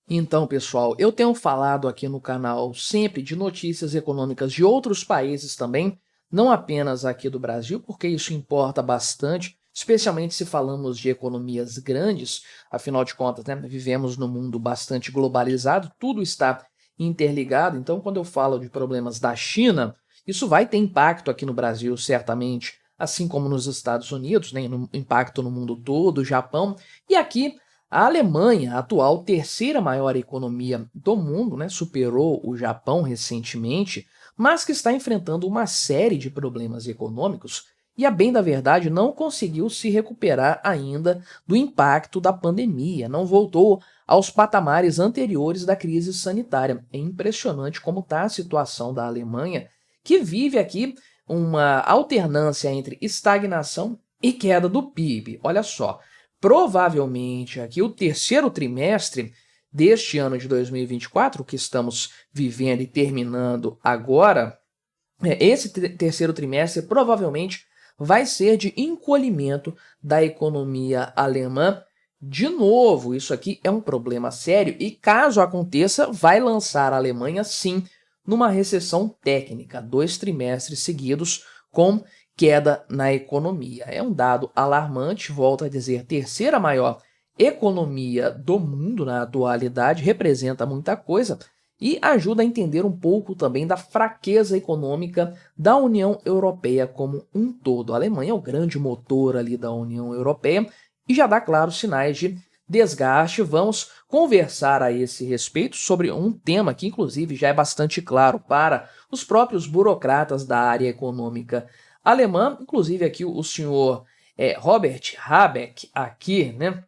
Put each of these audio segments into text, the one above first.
Então, pessoal, eu tenho falado aqui no canal sempre de notícias econômicas de outros países também, não apenas aqui do Brasil, porque isso importa bastante, especialmente se falamos de economias grandes, afinal de contas, né, vivemos num mundo bastante globalizado, tudo está interligado, então quando eu falo de problemas da China, isso vai ter impacto aqui no Brasil, certamente, assim como nos Estados Unidos, né, impacto no mundo todo, Japão, e aqui a Alemanha, a atual terceira maior economia do mundo, né, superou o Japão recentemente, mas que está enfrentando uma série de problemas econômicos e, a bem da verdade, não conseguiu se recuperar ainda do impacto da pandemia, não voltou aos patamares anteriores da crise sanitária. É impressionante como está a situação da Alemanha, que vive aqui uma alternância entre estagnação e queda do PIB. Olha só. Provavelmente aqui o terceiro trimestre deste ano de 2024, que estamos vivendo e terminando agora, esse terceiro trimestre provavelmente vai ser de encolhimento da economia alemã. De novo, isso aqui é um problema sério e, caso aconteça, vai lançar a Alemanha, sim, numa recessão técnica, 2 trimestres seguidos com queda na economia. É um dado alarmante, volto a dizer, terceira maior economia do mundo na atualidade, representa muita coisa e ajuda a entender um pouco também da fraqueza econômica da União Europeia como um todo. A Alemanha é o grande motor ali da União Europeia e já dá claros sinais de desgaste. Vamos conversar a esse respeito sobre um tema que, inclusive, já é bastante claro para os próprios burocratas da área econômica alemã, inclusive aqui o senhor Robert Habeck, aqui, né,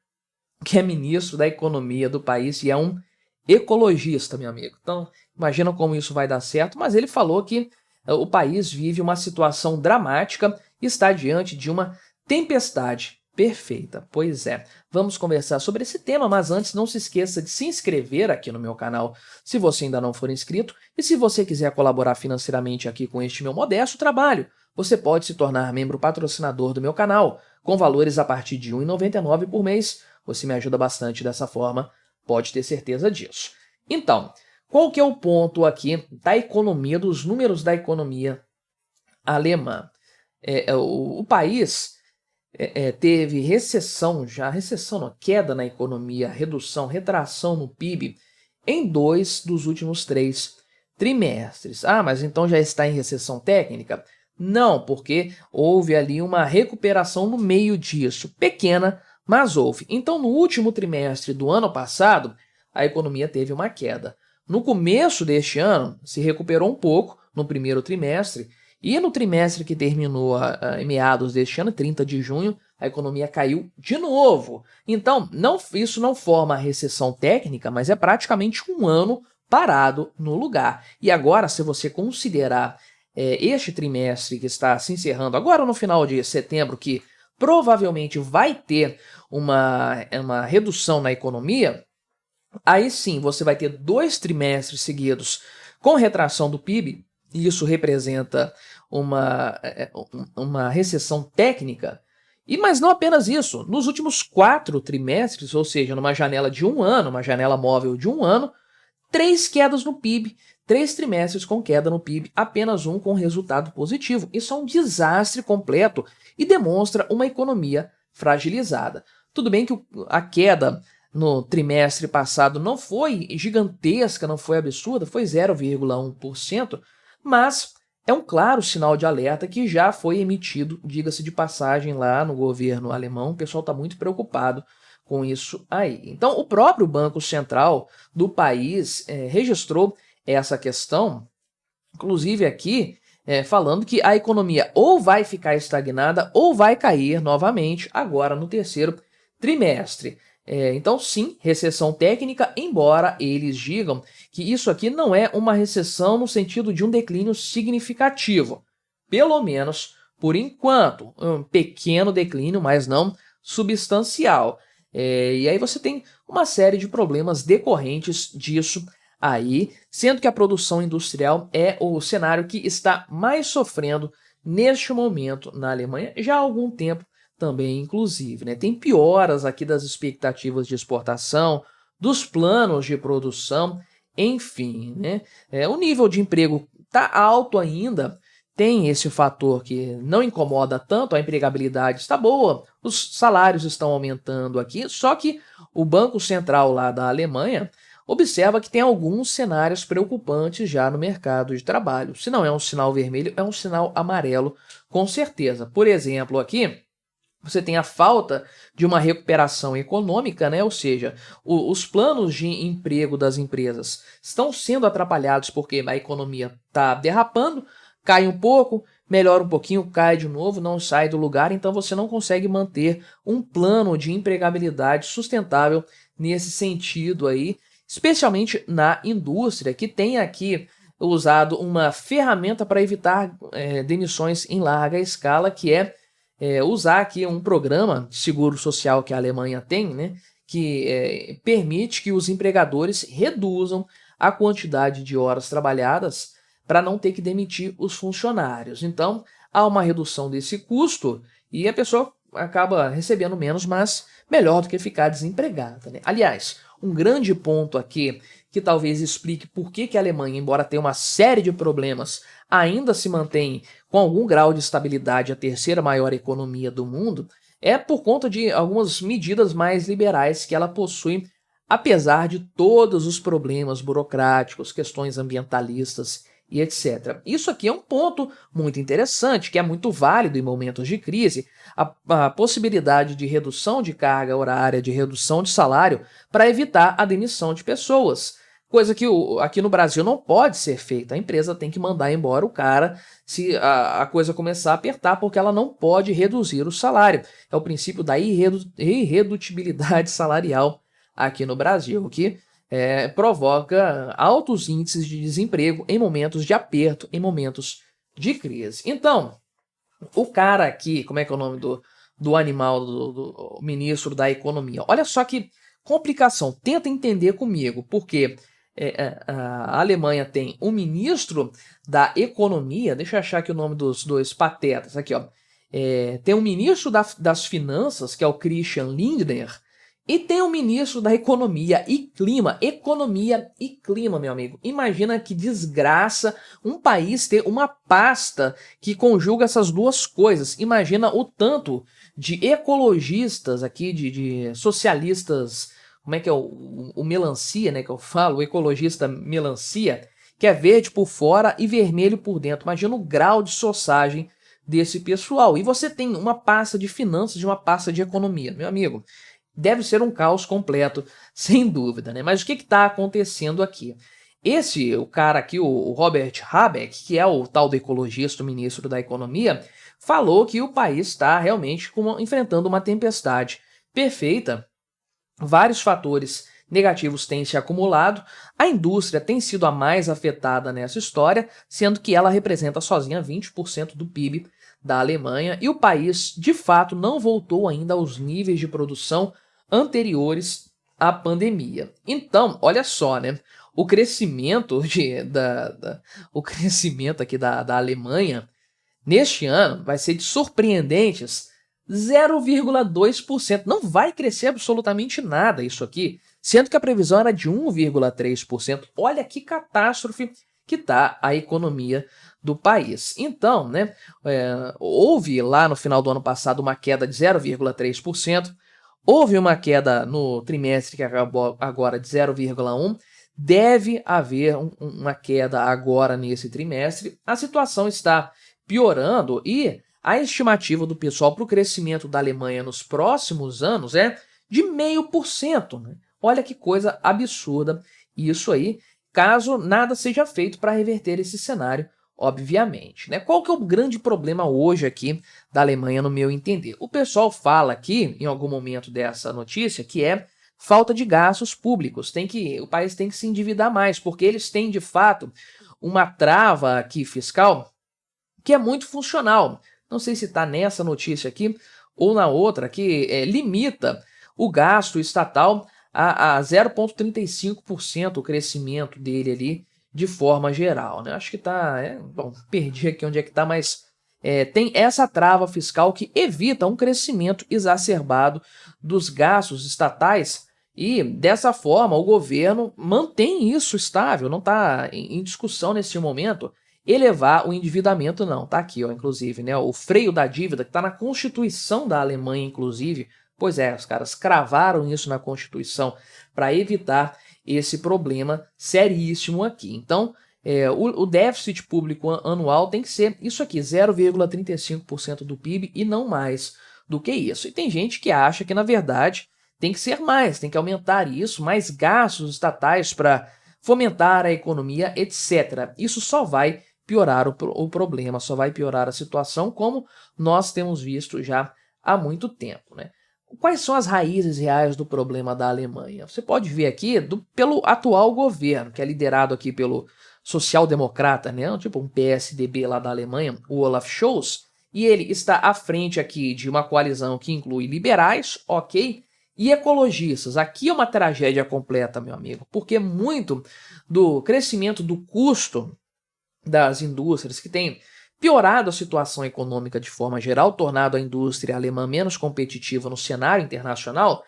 que é ministro da Economia do país e é um ecologista, meu amigo. Então, imagina como isso vai dar certo, mas ele falou que o país vive uma situação dramática e está diante de uma tempestade perfeita. Pois é, vamos conversar sobre esse tema, mas antes não se esqueça de se inscrever aqui no meu canal se você ainda não for inscrito e se você quiser colaborar financeiramente aqui com este meu modesto trabalho, você pode se tornar membro patrocinador do meu canal, com valores a partir de R$ 1,99 por mês. Você me ajuda bastante dessa forma, pode ter certeza disso. Então, qual que é o ponto aqui da economia, dos números da economia alemã? O país teve queda na economia, redução, retração no PIB em 2 dos últimos 3 trimestres. Ah, mas então já está em recessão técnica? Não, porque houve ali uma recuperação no meio disso, pequena, mas houve. Então, no último trimestre do ano passado, a economia teve uma queda. No começo deste ano, se recuperou um pouco, no primeiro trimestre, e no trimestre que terminou em meados deste ano, 30 de junho, a economia caiu de novo. Então, isso não forma recessão técnica, mas é praticamente um ano parado no lugar. E agora, se você considerar este trimestre que está se encerrando agora no final de setembro, que provavelmente vai ter uma redução na economia, aí sim você vai ter 2 trimestres seguidos com retração do PIB, e isso representa uma recessão técnica. Mas não apenas isso, nos últimos 4 trimestres, ou seja, numa janela de um ano, uma janela móvel de um ano, 3 quedas no PIB, 3 trimestres com queda no PIB, apenas um com resultado positivo. Isso é um desastre completo e demonstra uma economia fragilizada. Tudo bem que a queda no trimestre passado não foi gigantesca, não foi absurda, foi 0,1%, mas é um claro sinal de alerta que já foi emitido, diga-se de passagem, lá no governo alemão. O pessoal está muito preocupado com isso aí. Então, o próprio Banco Central do país registrou essa questão, inclusive aqui, falando que a economia ou vai ficar estagnada ou vai cair novamente agora no terceiro trimestre. Então, sim, recessão técnica, embora eles digam que isso aqui não é uma recessão no sentido de um declínio significativo. Pelo menos, por enquanto, um pequeno declínio, mas não substancial. E aí você tem uma série de problemas decorrentes disso aí, sendo que a produção industrial é o cenário que está mais sofrendo neste momento na Alemanha, já há algum tempo também, inclusive, né? Tem pioras aqui das expectativas de exportação dos planos de produção, enfim, né? O nível de emprego está alto ainda, tem esse fator que não incomoda tanto, a empregabilidade está boa, os salários estão aumentando aqui, só que o Banco Central lá da Alemanha observa que tem alguns cenários preocupantes já no mercado de trabalho. Se não é um sinal vermelho, é um sinal amarelo, com certeza. Por exemplo, aqui você tem a falta de uma recuperação econômica, né? Ou seja, os planos de emprego das empresas estão sendo atrapalhados porque a economia está derrapando, cai um pouco, melhora um pouquinho, cai de novo, não sai do lugar, então você não consegue manter um plano de empregabilidade sustentável nesse sentido aí, especialmente na indústria, que tem aqui usado uma ferramenta para evitar demissões em larga escala, que é usar aqui um programa de seguro social que a Alemanha tem, né, que permite que os empregadores reduzam a quantidade de horas trabalhadas para não ter que demitir os funcionários. Então, há uma redução desse custo e a pessoa acaba recebendo menos, mas melhor do que ficar desempregada, né? Aliás, um grande ponto aqui que talvez explique por que a Alemanha, embora tenha uma série de problemas, ainda se mantém com algum grau de estabilidade a terceira maior economia do mundo, é por conta de algumas medidas mais liberais que ela possui, apesar de todos os problemas burocráticos, questões ambientalistas e etc. Isso aqui é um ponto muito interessante, que é muito válido em momentos de crise, a possibilidade de redução de carga horária, de redução de salário, para evitar a demissão de pessoas. Coisa que aqui no Brasil não pode ser feita. A empresa tem que mandar embora o cara se a coisa começar a apertar, porque ela não pode reduzir o salário. É o princípio da irredutibilidade salarial aqui no Brasil, que provoca altos índices de desemprego em momentos de aperto, em momentos de crise. Então, o cara aqui, como é que é o nome do animal, do ministro da Economia? Olha só que complicação, tenta entender comigo, porque a Alemanha tem um ministro da Economia, deixa eu achar aqui o nome dos dois patetas, aqui ó, tem um ministro das Finanças, que é o Christian Lindner, e tem o ministro da Economia e Clima. Economia e Clima, meu amigo. Imagina que desgraça um país ter uma pasta que conjuga essas duas coisas. Imagina o tanto de ecologistas aqui, de socialistas, como é que é o melancia, né, que eu falo, o ecologista melancia, que é verde por fora e vermelho por dentro. Imagina o grau de sossagem desse pessoal. E você tem uma pasta de finanças e uma pasta de economia, meu amigo. Deve ser um caos completo, sem dúvida, né? Mas o que está acontecendo aqui? O cara aqui, o Robert Habeck, que é o tal do ecologista, o ministro da Economia, falou que o país está realmente enfrentando uma tempestade perfeita. Vários fatores negativos têm se acumulado, a indústria tem sido a mais afetada nessa história, sendo que ela representa sozinha 20% do PIB da Alemanha, e o país, de fato, não voltou ainda aos níveis de produção anteriores à pandemia. Então, olha só, né? O crescimento o crescimento aqui da Alemanha neste ano vai ser de surpreendentes 0,2%. Não vai crescer absolutamente nada isso aqui, sendo que a previsão era de 1,3%. Olha que catástrofe que está a economia do país. Então, né, houve lá no final do ano passado uma queda de 0,3%, houve uma queda no trimestre que acabou agora de 0,1%, deve haver uma queda agora nesse trimestre. A situação está piorando e a estimativa do pessoal para o crescimento da Alemanha nos próximos anos é de 0,5%. Né? Olha que coisa absurda isso aí, caso nada seja feito para reverter esse cenário, obviamente. Né? Qual que é o grande problema hoje aqui da Alemanha, no meu entender? O pessoal fala aqui, em algum momento dessa notícia, que é falta de gastos públicos. O país tem que se endividar mais, porque eles têm, de fato, uma trava aqui fiscal que é muito funcional. Não sei se está nessa notícia aqui ou na outra, que limita o gasto estatal a 0,35% o crescimento dele ali de forma geral. Né? Acho que está... bom, perdi aqui onde é que está, mas tem essa trava fiscal que evita um crescimento exacerbado dos gastos estatais E dessa forma o governo mantém isso estável, não está em discussão nesse momento elevar o endividamento não. Tá aqui, ó, inclusive, né, o freio da dívida que está na Constituição da Alemanha, inclusive. Pois é, os caras cravaram isso na Constituição para evitar esse problema seríssimo aqui. Então, o déficit público anual tem que ser isso aqui, 0,35% do PIB e não mais do que isso. E tem gente que acha que, na verdade, tem que ser mais, tem que aumentar isso, mais gastos estatais para fomentar a economia, etc. Isso só vai piorar o problema, só vai piorar a situação, como nós temos visto já há muito tempo, né? Quais são as raízes reais do problema da Alemanha? Você pode ver aqui pelo atual governo, que é liderado aqui pelo social-democrata, né? Tipo um PSDB lá da Alemanha, o Olaf Scholz, e ele está à frente aqui de uma coalizão que inclui liberais, ok, e ecologistas. Aqui é uma tragédia completa, meu amigo, porque muito do crescimento do custo das indústrias que tem piorado a situação econômica de forma geral, tornado a indústria alemã menos competitiva no cenário internacional,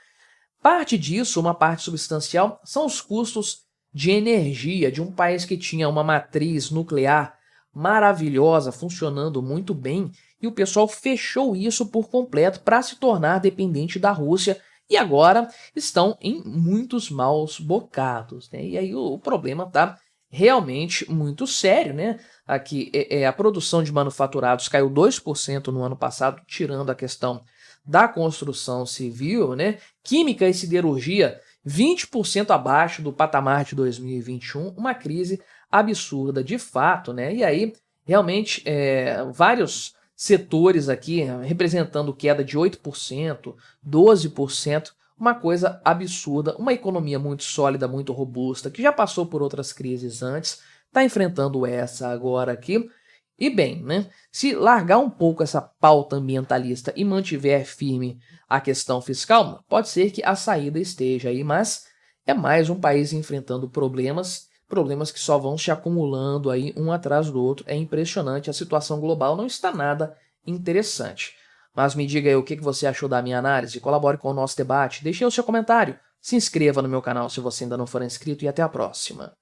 parte disso, uma parte substancial, são os custos de energia de um país que tinha uma matriz nuclear maravilhosa, funcionando muito bem, e o pessoal fechou isso por completo para se tornar dependente da Rússia, e agora estão em muitos maus bocados, né? E aí o problema está realmente muito sério, né? Aqui a produção de manufaturados caiu 2% no ano passado, tirando a questão da construção civil, né? Química e siderurgia 20% abaixo do patamar de 2021, uma crise absurda de fato, né? E aí realmente vários setores aqui representando queda de 8%, 12%, uma coisa absurda, uma economia muito sólida, muito robusta, que já passou por outras crises antes, está enfrentando essa agora aqui. E bem, né, se largar um pouco essa pauta ambientalista e mantiver firme a questão fiscal, pode ser que a saída esteja aí, mas é mais um país enfrentando problemas que só vão se acumulando aí um atrás do outro. É impressionante, a situação global não está nada interessante. Mas me diga aí o que você achou da minha análise, colabore com o nosso debate, deixe o seu comentário, se inscreva no meu canal se você ainda não for inscrito e até a próxima.